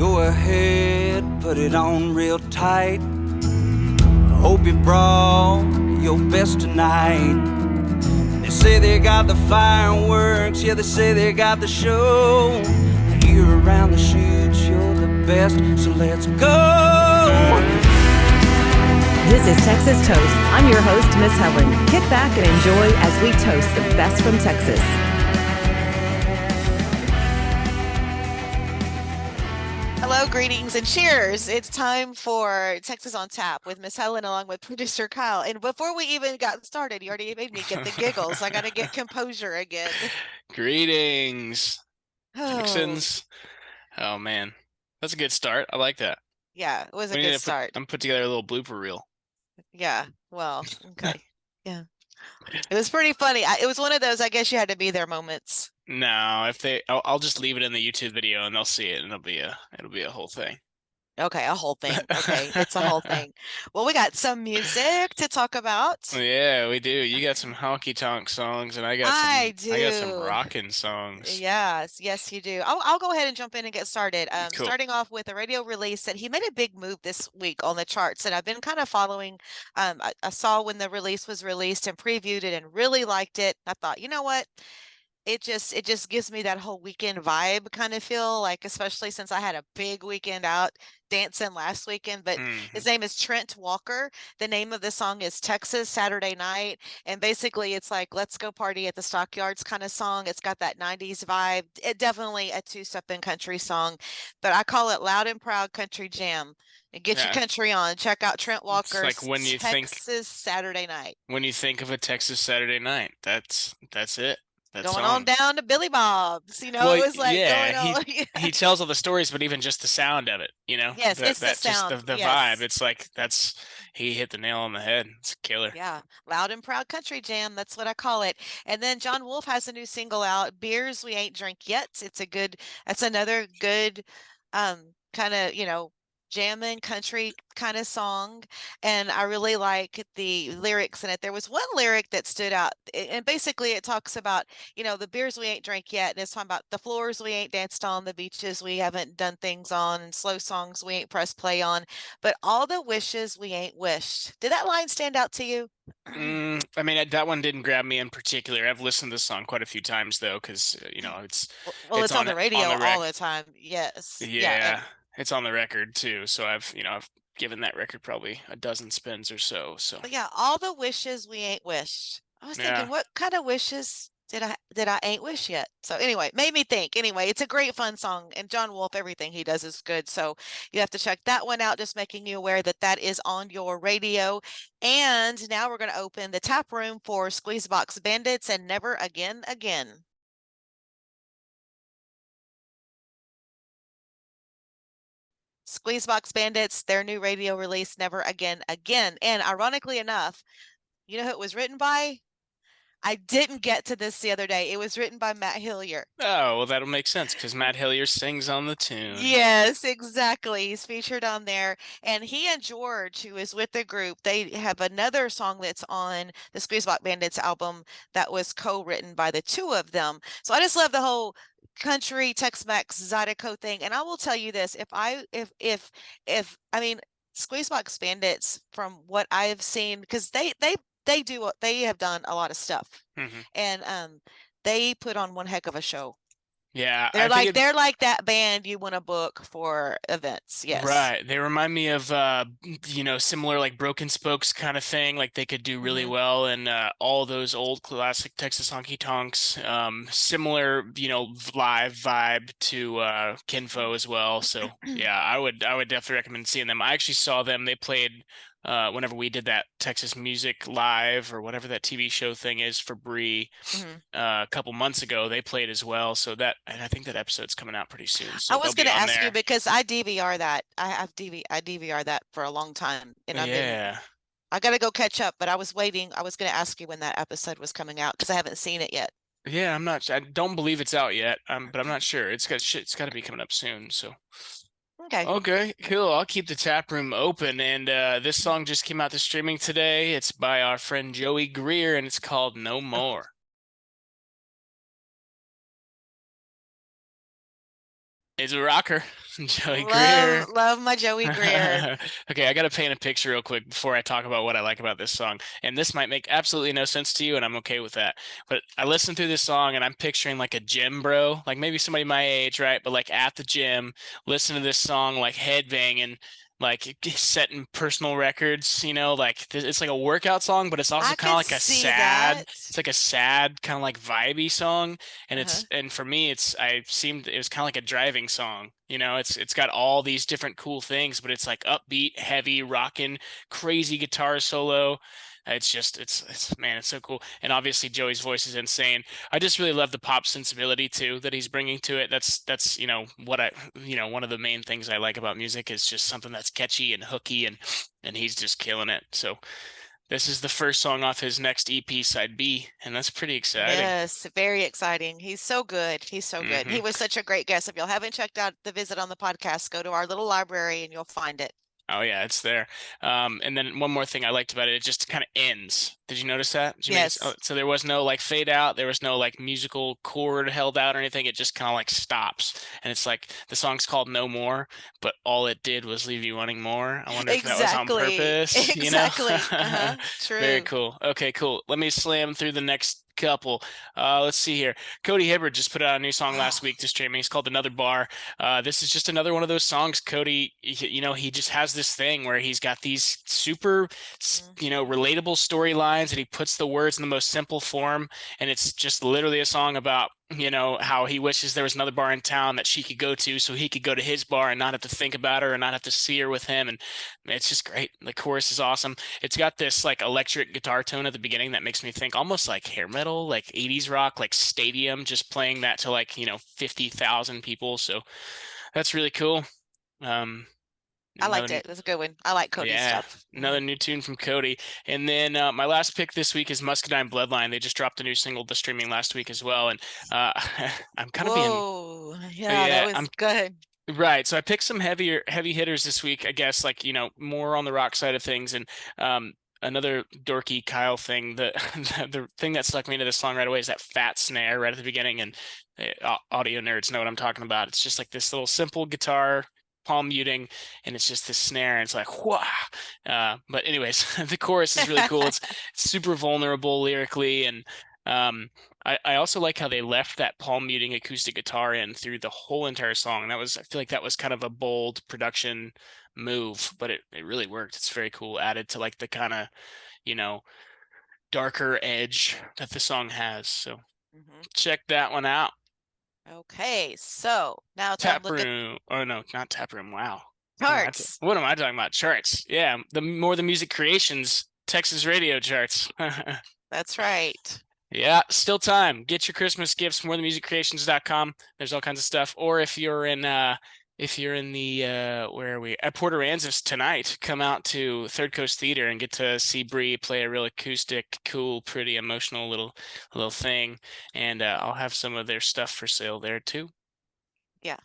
Go ahead, put it on real tight. Hope you brought your best tonight. They say they got the fireworks, yeah, they say they got the show. Here around the chutes, you're the best, so let's go. This is Texas Toast. I'm your host, Miss Helen. Kick back and enjoy as we toast the best from Texas. Hello, greetings, and cheers. It's time for Texas on Tap with Miss Helen along with producer Kyle. And before we even got started, you already made me get the giggles. I got to get composure again. Greetings, Oh, Texans. Oh, man. That's a good start. I like that. yeah, it was a good start. I'm put together a little blooper reel. Yeah, well, okay. Yeah. It was pretty funny. It was one of those, I guess you had to be there moments. No, I'll just leave it in the YouTube video and they'll see it and it'll be a whole thing. Okay, a whole thing. Okay, it's a whole thing. Well, we got some music to talk about. Yeah, we do. You got some honky tonk songs and I got some rockin' songs. Yes, you do. I'll go ahead and jump in and get started. Cool. Starting off with a radio release that he made a big move this week on the charts, and I've been kind of following. I saw when the release was released and previewed it and really liked it. I thought, you know what? It just gives me that whole weekend vibe kind of feel, like, especially since I had a big weekend out dancing last weekend. But his name is Trent Walker. The name of the song is Texas Saturday Night, and basically it's like let's go party at the stockyards kind of song. It's got that 90s vibe. It definitely a two-stepping country song, but I call it loud and proud country jam. And get your country on. Check out Trent Walker's like when you Texas Saturday Night. When you think of a Texas Saturday night, that's it. Going on down to Billy Bob's, it was like going on. He tells all the stories, but even just the sound of it, Yes, it's the sound. Just the vibe. It's like he hit the nail on the head. It's a killer. Yeah, loud and proud country jam. That's what I call it. And then Jon Wolfe has a new single out, "Beers We Ain't Drink Yet." That's another good, kind of jamming country kind of song, and I really like the lyrics in it. There was one lyric that stood out, and basically it talks about the beers we ain't drank yet, and it's talking about the floors we ain't danced on, the beaches we haven't done things on, and slow songs we ain't pressed play on, but all the wishes we ain't wished. Did that line stand out to you? I mean, that one didn't grab me in particular. I've listened to this song quite a few times though, because it's on the radio all the time. Yes. Yeah. It's on the record too, so I've given that record probably a dozen spins or so. But yeah, all the wishes we ain't wished. I was thinking, what kind of wishes did I ain't wish yet? So anyway, made me think. Anyway, it's a great fun song, and Jon Wolfe, everything he does is good. So you have to check that one out. Just making you aware that is on your radio. And now we're going to open the tap room for Squeezebox Bandits and Never Again Again. Squeezebox Bandits, their new radio release, Never Again Again. And ironically enough, you know who it was written by? I didn't get to this the other day. It was written by Matt Hillier. Oh, well, that'll make sense because Matt Hillier sings on the tune. Yes, exactly. He's featured on there. And he and George, who is with the group, they have another song that's on the Squeezebox Bandits album that was co-written by the two of them. So I just love the whole country Tex-Mex Zydeco thing. And I will tell you this, if I mean, Squeezebox Bandits, from what I've seen, because they have done a lot of stuff, and they put on one heck of a show. Yeah, they're like that band you want to book for events. Yes, right. They remind me of similar like Broken Spokes kind of thing. Like they could do really well, and all those old classic Texas honky tonks. Similar live vibe to Kinfo as well. So yeah, I would definitely recommend seeing them. I actually saw them. They played whenever we did that Texas Music Live or whatever that TV show thing is for Bree a couple months ago. They played as well, and I think that episode's coming out pretty soon. So I was going to ask you because I DVR that. I DVR that for a long time, and I got to go catch up. But I was waiting. I was going to ask you when that episode was coming out because I haven't seen it yet. Yeah, I don't believe it's out yet. But I'm not sure. It's got to be coming up soon. So. Okay, cool. I'll keep the tap room open. And this song just came out to streaming today. It's by our friend Joey Greer, and it's called No More. It's a rocker. Joey Greer. Love my Joey Greer. Okay, I got to paint a picture real quick before I talk about what I like about this song. And this might make absolutely no sense to you, and I'm okay with that. But I listened through this song and I'm picturing like a gym bro, like maybe somebody my age, right? But like at the gym, listen to this song, like headbanging, like setting personal records, like it's like a workout song, but it's also I kind of could like a see sad, that. it's like a sad kind of like vibey song. And Uh-huh. and for me, it was kind of like a driving song. It's got all these different cool things, but it's like upbeat, heavy, rocking, crazy guitar solo. It's man, it's so cool. And obviously Joey's voice is insane. I just really love the pop sensibility too that he's bringing to it. That's one of the main things I like about music is just something that's catchy and hooky, and he's just killing it. So this is the first song off his next EP, side B, and that's pretty exciting. Yes, very exciting. He's so good. He's so good. He Hmm. was such a great guest. If y'all haven't checked out the visit on the podcast, go to our little library and you'll find it. Oh yeah, it's there. And then one more thing I liked about it, it just kind of ends. Did you notice that? Yes. So there was no like fade out, there was no like musical chord held out or anything. It just kind of like stops. And it's like the song's called No More, but all it did was leave you wanting more. I wonder if that was on Exactly. purpose, Exactly. Uh-huh. Very True. cool. Okay, cool. Let me slam through the next couple. Let's see here. Cody Hibbard just put out a new song last week to streaming. It's called Another Bar. This is just another one of those songs. Cody, he just has this thing where he's got these super, relatable storylines, and he puts the words in the most simple form. And it's just literally a song about, how he wishes there was another bar in town that she could go to so he could go to his bar and not have to think about her and not have to see her with him. And it's just great. The chorus is awesome. It's got this like electric guitar tone at the beginning that makes me think almost like hair metal, like 80s rock, like Stadium, just playing that to like, 50,000 people. So that's really cool. I liked Another it. It was a good one. I like Cody's yeah, stuff. another new tune from Cody. And then my last pick this week is Muscadine Bloodline. They just dropped a new single to streaming last week as well. And I'm kind of being, Whoa. Yeah, that yeah, I'm was good. right. So I picked some heavy hitters this week, I guess, like, more on the rock side of things. And another dorky Kyle thing, the thing that stuck me into the song right away is that fat snare right at the beginning. And audio nerds know what I'm talking about. It's just like this little simple guitar palm muting, and it's just this snare, and it's like whoa. But anyways, the chorus is really cool. It's super vulnerable lyrically, and I also like how they left that palm muting acoustic guitar in through the whole entire song. I feel like that was kind of a bold production move, but it really worked. It's very cool. Added to like the kind of, darker edge that the song has. So check that one out. Okay, so now time to look at Taproom. Oh no, not Taproom. Wow. charts. What am I talking about? Charts. Yeah, the Music Creations Texas radio charts. That's right. Yeah, still time. Get your Christmas gifts, morethanmusiccreations.com. There's all kinds of stuff. Or if you're in the where are we? At Port Aransas tonight, come out to Third Coast Theater and get to see Bree play a real acoustic, cool, pretty emotional little thing. And I'll have some of their stuff for sale there too. Yeah.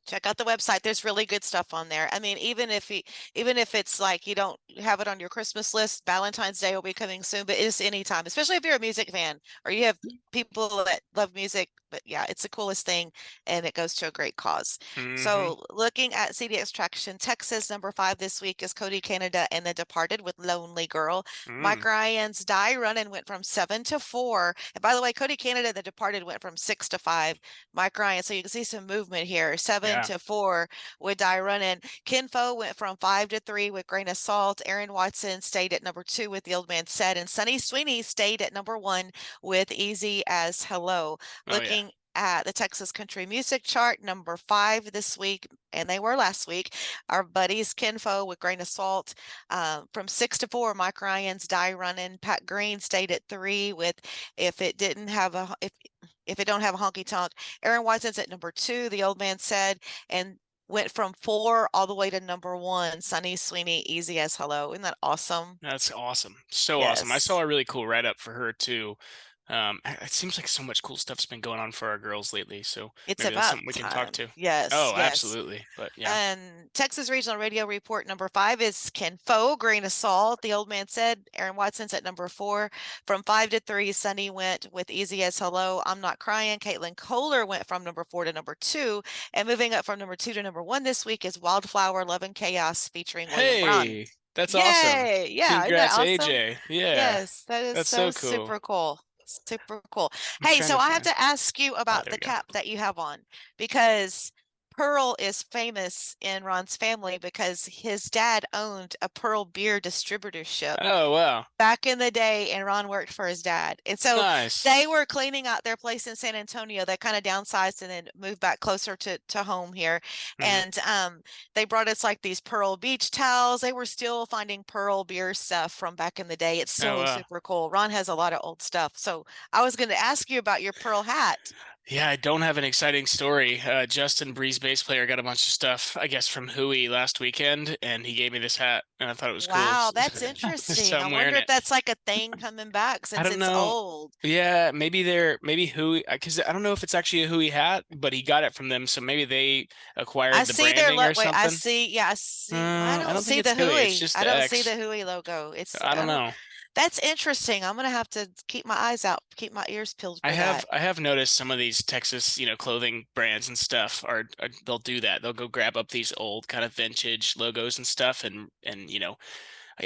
Check out the website. There's really good stuff on there. I mean, even if it's like you don't have it on your Christmas list, Valentine's Day will be coming soon, but it's anytime, especially if you're a music fan or you have people that love music. But yeah, it's the coolest thing, and it goes to a great cause. So looking at CD Extraction Texas, number 5 this week is Cody Canada and The Departed with Lonely Girl. Mike Ryan's Die Running went from 7 to 4. And by the way, Cody Canada, The Departed went from 6 to 5. Mike Ryan, so you can see some movement here. 7 to 4 with Die Running. Kinfo went from 5 to 3 with Grain of Salt. Aaron Watson stayed at number 2 with The Old Man Said, and Sunny Sweeney stayed at number 1 with Easy as Hello. Looking at the Texas Country Music Chart, number 5 this week, and they were last week. Our buddies Kinfo with Grain of Salt. From 6 to 4, Mike Ryan's Die Running. Pat Green stayed at 3 with If It Don't Have a Honky Tonk. Aaron Watson's at number 2, The Old Man Said, and went from 4 all the way to number 1, Sunny Sweeney, Easy as Hello. Isn't that awesome? That's awesome. So awesome. I saw a really cool write-up for her too. It seems like so much cool stuff's been going on for our girls lately. So It's maybe that's about something we can talk time. to. Yes, Oh, yes. absolutely. But yeah. And Texas Regional Radio Report number 5 is Ken Foe, Grain of Salt. The old man said. Aaron Watson's at number 4. From 5 to 3, Sunny went with Easy as Hello, I'm Not Crying. Caitlin Kohler went from number 4 to number 2. And moving up from number 2 to number 1 this week is Wildflower, Love and Chaos featuring William Braun. Hey, that's awesome. Yay! Yeah, isn't that Congrats, awesome? AJ. Yeah, Yes, that is that's so so cool. super cool. Super cool. I'm Hey, trying so to I have find. to ask you Oh, about there the we go. cap that you have on because Pearl is famous in Ron's family because his dad owned a Pearl beer distributorship Oh, wow. back in the day, and Ron worked for his dad. And so Nice. they were cleaning out their place in San Antonio. They kind of downsized and then moved back closer to home here. Mhm. And they brought us like these Pearl beach towels. They were still finding Pearl beer stuff from back in the day. It's Oh, so wow. super cool. Ron has a lot of old stuff. So I was going to ask you about your Pearl hat. Yeah, I don't have an exciting story. Justin Breeze, bass player, got a bunch of stuff, I guess, from Hui last weekend, and he gave me this hat, and I thought it was cool. Wow, that's So interesting. I I'm wearing wonder if it. that's like a thing coming back I since don't it's know. old. Yeah, maybe Hui, because I don't know if it's actually a Hui hat, but he got it from them, so maybe they I acquired the see their branding or wait, I something. see, yeah, I see. Well, I I don't don't think see it's the Hui. It's Hui. just I the don't see X. the Hui logo. It's I don't know. that's interesting. I'm gonna have to keep my eyes out, keep my ears peeled for that. I have noticed some of these Texas, clothing brands and stuff are they'll do that. They'll go grab up these old kind of vintage logos and stuff, and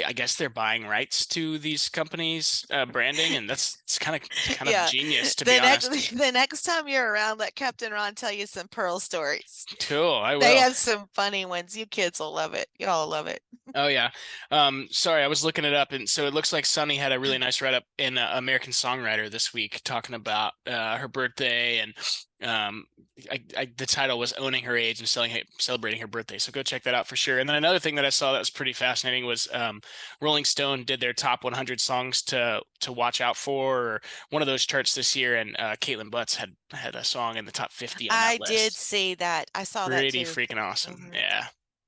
I guess they're buying rights to these companies' branding, and it's kind of Yeah. genius, to be The honest. the next time you're around, let Captain Ron tell you some Pearl stories. Cool, I They will. have some funny ones. You kids will love it. Y'all love it. Oh yeah. Sorry, I was looking it up, and so it looks like Sunny had a really nice write-up in American Songwriter this week, talking about her birthday, and the title was "Owning Her Age and Celebrating Her Birthday." So go check that out for sure. And then another thing that I saw that was pretty fascinating was Rolling Stone did their top 100 songs to watch out for, or one of those charts this year, and Caitlin Butts had a song in the top 50 on that I did list. see that. I saw that Pretty too. freaking awesome. Mhm. Yeah.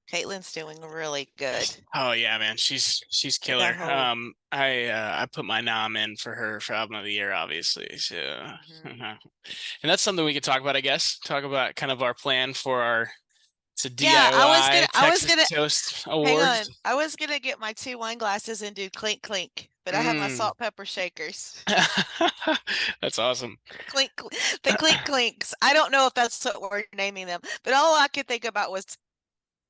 Caitlin's doing really good. Oh yeah, man, she's killer. That whole I put my nom in for her for album of the year, obviously. So, Mhm. and that's something we could talk about, I guess. Talk about kind of our plan for our it's a Yeah, DIY I was Texas gonna Toast hang on. Awards. I was gonna get my 2 wine glasses and do clink clink, but I have my Mm. salt pepper shakers. That's awesome. Clink, the clink clinks. I don't know if that's what we're naming them, but all I could think about was,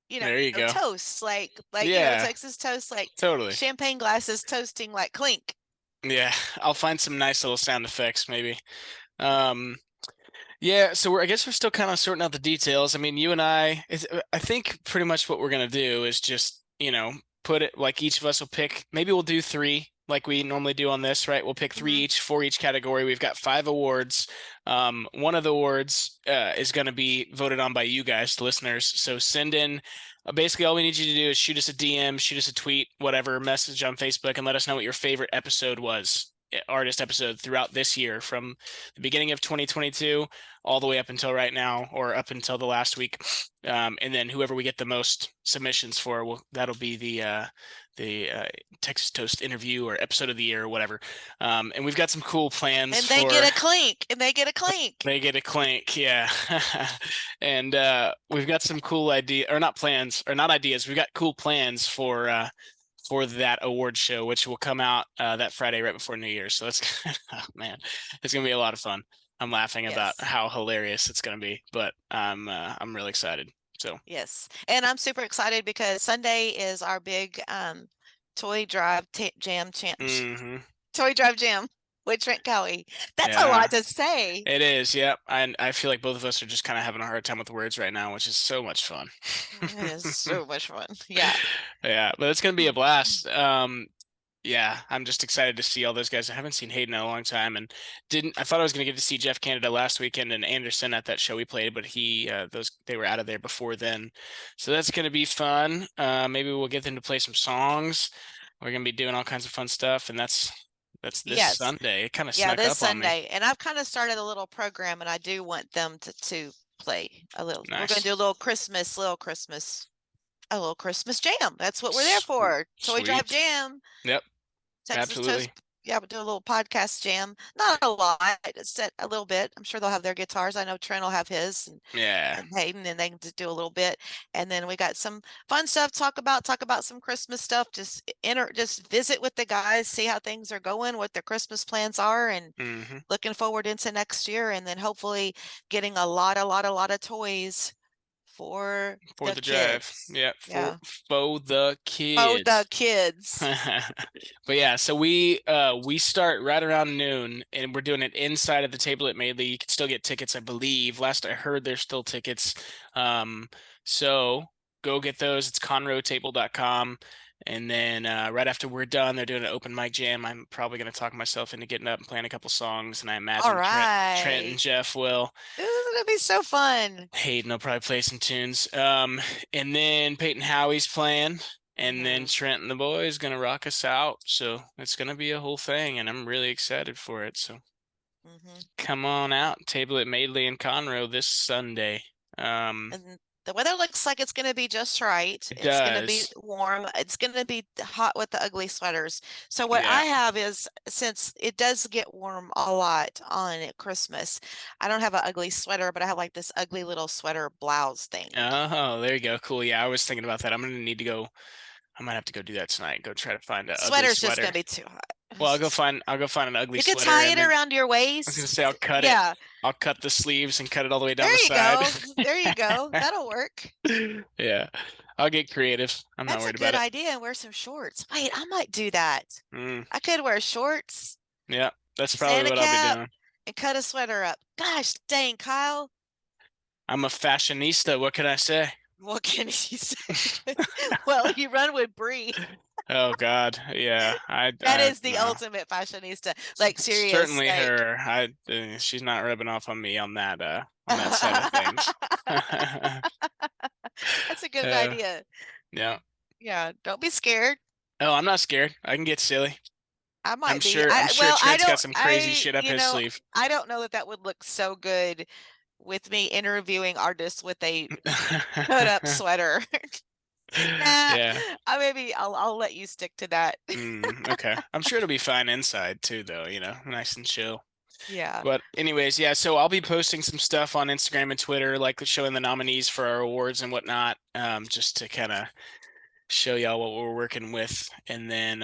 There you go. toast, like Yeah, Texas toast, like totally. champagne glasses toasting like clink. Yeah, I'll find some nice little sound effects maybe. Um, Yeah, so I guess we're still kind of sorting out the details. I mean, you and I think pretty much what we're gonna do is just, put it like each of us will pick, maybe we'll do 3 like we normally do on this, right? We'll pick 3 Mhm. each for each category. We've got 5 awards. One of the awards is going to be voted on by you guys, the listeners. So send in, basically all we need you to do is shoot us a DM, shoot us a tweet, whatever, message on Facebook, and let us know what your favorite episode was, artist episode throughout this year, from the beginning of 2022 all the way up until right now, or up until the last week. And then whoever we get the most submissions for, that'll be the Texas Toast interview or episode of the year or whatever. And we've got some cool plans And they get a clink, and they get a clink. They get a clink, yeah. And we've got some cool not ideas. We've got cool plans for that award show, which will come out that Friday right before New Year's. So that's oh man, it's gonna be a lot of fun. I'm laughing about Yes. how hilarious it's gonna be, but I'm really excited. So Yes, and I'm super excited because Sunday is our big toy drive jam mhm. toy drive jam with Trent Cowie. That's a Yeah. lot to say. It is, yep. And I feel like both of us are just kind of having a hard time with words right now, which is so much fun. It is so much fun. Yeah. Yeah, but it's gonna be a blast. Yeah, I'm just excited to see all those guys. I haven't seen Hayden in a long time, and I thought I was gonna get to see Jeff Canada last weekend and Anderson at that show we played, but they were out of there before then. So that's gonna be fun. Maybe we'll get them to play some songs. We're gonna be doing all kinds of fun stuff, and that's this Yes. Sunday. It kind of Yeah, snuck this up on me. Sunday. And I've kind of started a little program, and I do want them to play a little. We're Nice. gonna do a little Christmas jam. That's what we're there for. Toy Drive Sweet. Jam. Yep. Texas Absolutely. Toast. do a little podcast jam. Not a lot, just a little bit. I'm sure they'll have their guitars. I know Trent will have his, Yeah. and Hayden, and they can just do a little bit. And then we got some fun stuff. Talk about some Christmas stuff. Just visit with the guys, see how things are going, what their Christmas plans are, and Mm-hmm. looking forward into next year. And then hopefully getting a lot of toys for For the the drive. kids. Yeah. Yeah. For the Oh, the kids. kids. But yeah, so we start right around noon, and we're doing it inside of the table at Maidley. You can still get tickets, I believe. Last I heard, there's still tickets. So go get those. It's conroetable.com. And then right after we're done, they're doing an open mic jam. I'm probably going to talk myself into getting up and playing a couple songs, and I All imagine Trent and right. Jeff will. This is gonna be so fun. Hayden will probably play some tunes. And then Peyton Howie's playing. And then Mhm. Trent and the boys gonna rock us out. So it's gonna be a whole thing, and I'm really excited for it. So Mhm. come on out, table at Maidley and Conroe this Sunday. And the weather looks like it's going to be just right. It It's going to be does. warm. It's going to be hot with the ugly sweaters. So what Yeah. I have is, since it does get warm a lot on Christmas, I don't have an ugly sweater, but I have like this ugly little sweater blouse thing. Oh, there you go. Cool. Yeah, I was thinking about that. I'm gonna need to go. I might have to go do that tonight. Go try to find an ugly Sweater's just going sweater. to be too hot. Well, I'll go find an ugly You could sweater, tie and it then around your I was gonna say waist. I'll cut it. Yeah, I'll cut the sleeves and cut it all the way down there the you side. go. There you go. That'll work. Yeah, I'll get creative. I'm not That's a worried about good it. idea. And wear some shorts. Wait, I might do that. Mm, I could wear shorts, yeah, that's probably Santa what I'll be cap, doing. and cut a sweater up. Gosh dang, Kyle. I'm a fashionista. What can I say? What can you say? Well, you run with Bree. Oh God, yeah. That is the no. ultimate fashionista. Like serious. Certainly Like her. She's not rubbing off on me on that side of things. that's a good Uh, idea. yeah. Yeah, don't be scared. Oh, I'm not scared. I can get silly. I I'm might be. sure. I'm sure Well, I Trent's got don't. some crazy shit up his sleeve. I don't know that that would look so good with me interviewing artists with a cut up sweater. Nah, Yeah. I'll let you stick to that. Okay. I'm sure it'll be fine inside too, though, nice and chill. Yeah. But anyways, yeah, so I'll be posting some stuff on Instagram and Twitter, like showing the nominees for our awards and whatnot, just to kind of show y'all what we're working with. And then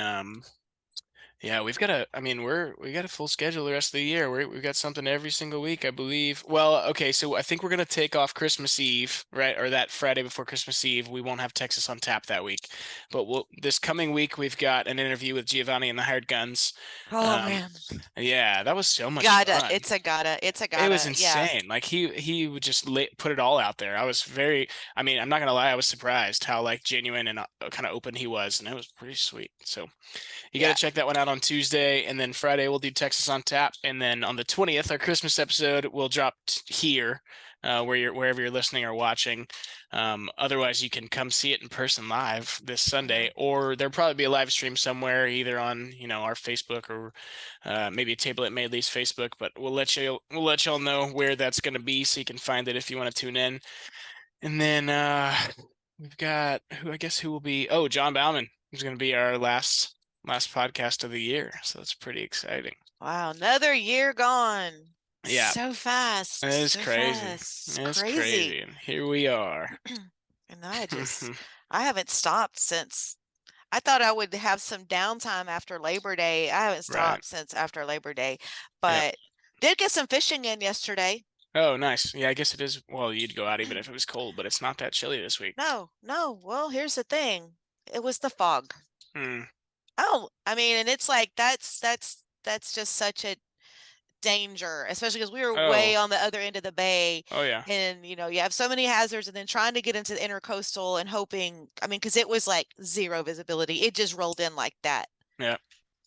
yeah, we got a full schedule the rest of the year. We've got something every single week, I believe. Well, okay, so I think we're gonna take off Christmas Eve, right? Or that Friday before Christmas Eve. We won't have Texas on tap that week. But this coming week we've got an interview with Giovanni and the Hired Guns. Oh man. Yeah, that was so much Gotta. fun. It's a gotta. It's a It was gotta. Yeah. insane. Like he would just put it all out there. I mean, I'm not gonna lie, I was surprised how like genuine and kind of open he was, and it was pretty sweet. So you got Yeah. to check that one out on Tuesday, and then Friday we'll do Texas on Tap, and then on the 20th, our Christmas episode will drop here, wherever you're listening or watching. Otherwise, you can come see it in person live this Sunday, or there'll probably be a live stream somewhere, either on our Facebook or maybe a Table at Maidley's Facebook. But we'll let y'all know where that's going to be, so you can find it if you want to tune in. And then we've got who will be? Oh, John Bauman is going to be our last podcast of the year, so that's pretty exciting. Wow, another year gone. Yeah, So fast. it is So crazy. fast. It's Crazy. crazy, and here we are. And I haven't stopped since. I thought I would have some downtime after Labor Day. I haven't stopped Right. since after Labor Day, but did get some fishing in yesterday. Oh, nice. Yeah, I guess it is. Well, you'd go out even if it was cold, but it's not that chilly this week. No. Well, here's the thing. It was the fog. Hmm. Oh, I mean, and it's like that's just such a danger, especially because we were way on the other end of the bay. Oh yeah. And you have so many hazards, and then trying to get into the intercoastal and hoping, I mean, because it was like zero visibility. It just rolled in like that. Yeah.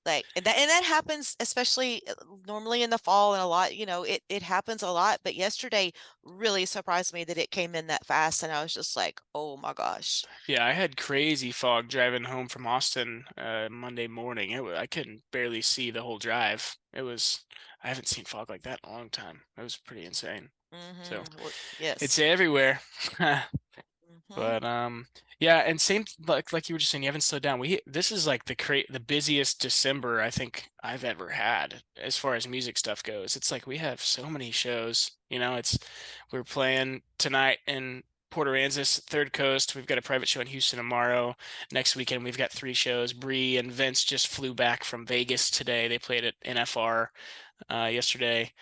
Like, and that happens, especially normally in the fall, and a lot, it happens a lot. But yesterday really surprised me that it came in that fast, and I was just like, oh my gosh. Yeah, I had crazy fog driving home from Austin Monday morning. I couldn't barely see the whole drive. I haven't seen fog like that in a long time. It was pretty insane. So Yes, it's everywhere. Mhm. But yeah, and same like you were just saying, you haven't slowed down. This is like the busiest December I think I've ever had as far as music stuff goes. It's like we have so many shows. We're playing tonight in Port Aransas, Third Coast. We've got a private show in Houston tomorrow. Next weekend we've got 3 shows. Bree and Vince just flew back from Vegas today. They played at NFR yesterday.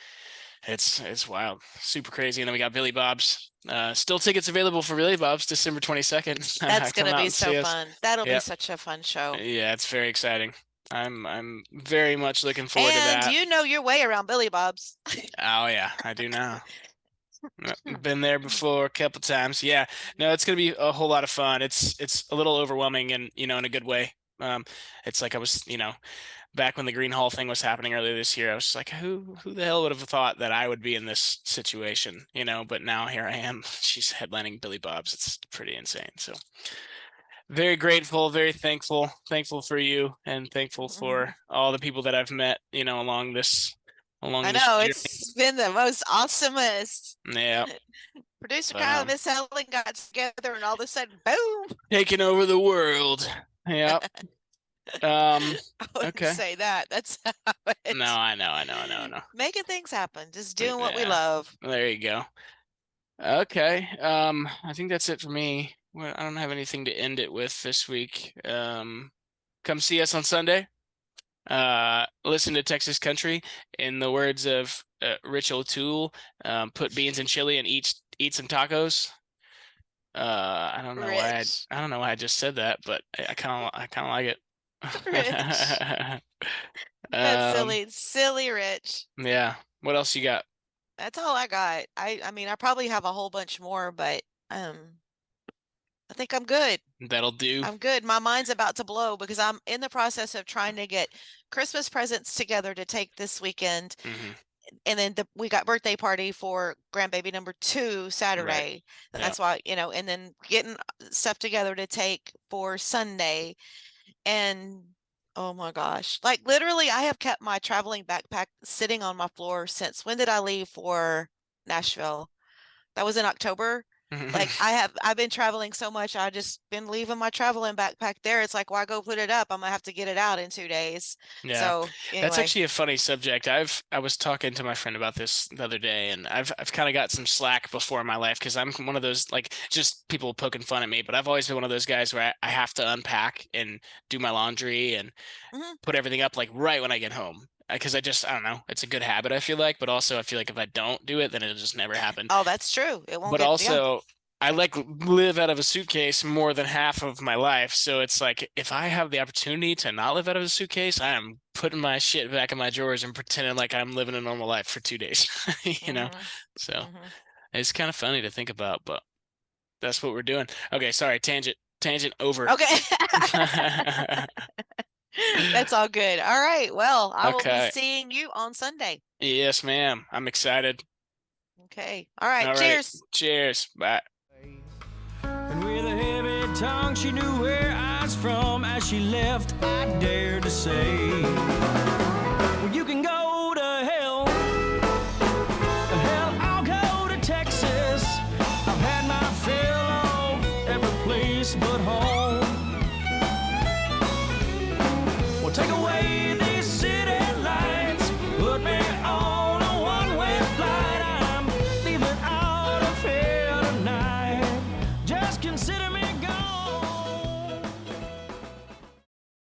It's wild, super crazy. And then we got Billy Bob's. Still tickets available for Billy Bob's December 22nd. That's Come gonna out be and so see us. fun. That'll be Yep. such a fun show. Yeah, it's very exciting. I'm very much looking forward to And that. you know your way around Billy Bob's. Oh yeah, I do now. Been there before a couple times. Yeah. No, it's gonna be a whole lot of fun. It's a little overwhelming and in a good way. It's like I was, back when the Green Hall thing was happening earlier this year, I was just like, who the hell would have thought that I would be in this situation, But now here I am. She's headlining Billy Bob's. It's pretty insane. So very grateful, very thankful for you, and thankful for all the people that I've met, along this I this know journey. it's been the most awesomest. Yeah. Producer But, Kyle and Miss Helen got together, and all of a sudden, boom! taking over the world. Yep. I wouldn't Okay. say that. That's how it. No, I know. Making things happen, just doing what we Yeah. love. There you go. Okay. I think that's it for me. Well, I don't have anything to end it with this week. Come see us on Sunday. Listen to Texas country. In the words of Rich O'Toole, put beans in chili and eat some tacos. I don't know why Rich. I don't know why I just said that, but I kind of like it. Rich. That's silly Rich. Yeah. What else you got? That's all I got. I mean, I probably have a whole bunch more, but I think I'm good. That'll do. I'm good. My mind's about to blow because I'm in the process of trying to get Christmas presents together to take this weekend. And then we got birthday party for grandbaby number 2 Saturday. Right. That's why, and then getting stuff together to take for Sunday. And oh my gosh, like literally I have kept my traveling backpack sitting on my floor since when did I leave for Nashville? That was in October. Like I've been traveling so much. I just been leaving my traveling backpack there. It's like, why go put it up? I'm gonna have to get it out in 2 days. Yeah. So That's anyway. actually a funny subject. I was talking to my friend about this the other day, and I've kind of got some slack before in my life because I'm one of those, like, just people poking fun at me, but I've always been one of those guys where I have to unpack and do my laundry and put everything up like right when I get home. Because I don't know, it's a good habit, I feel like, but also I feel like if I don't do it, then it'll just never happen. Oh, that's true. It won't But get, also, I live out of a suitcase more than half of my life. So it's like, if I have the opportunity to not live out of a suitcase, I am putting my shit back in my drawers and pretending like I'm living a normal life for 2 days, So it's kind of funny to think about, but that's what we're doing. Okay. Sorry. Tangent over. Okay. That's all good. All right. Well, I will be seeing you on Sunday. Yes, ma'am. I'm excited. Okay. All right. Cheers. Cheers. Bye. And with a heavy tongue, she knew where I was from. As she left, I dared to say, well, you can go to hell. Hell, I'll go to Texas. I've had my fill of every place but home.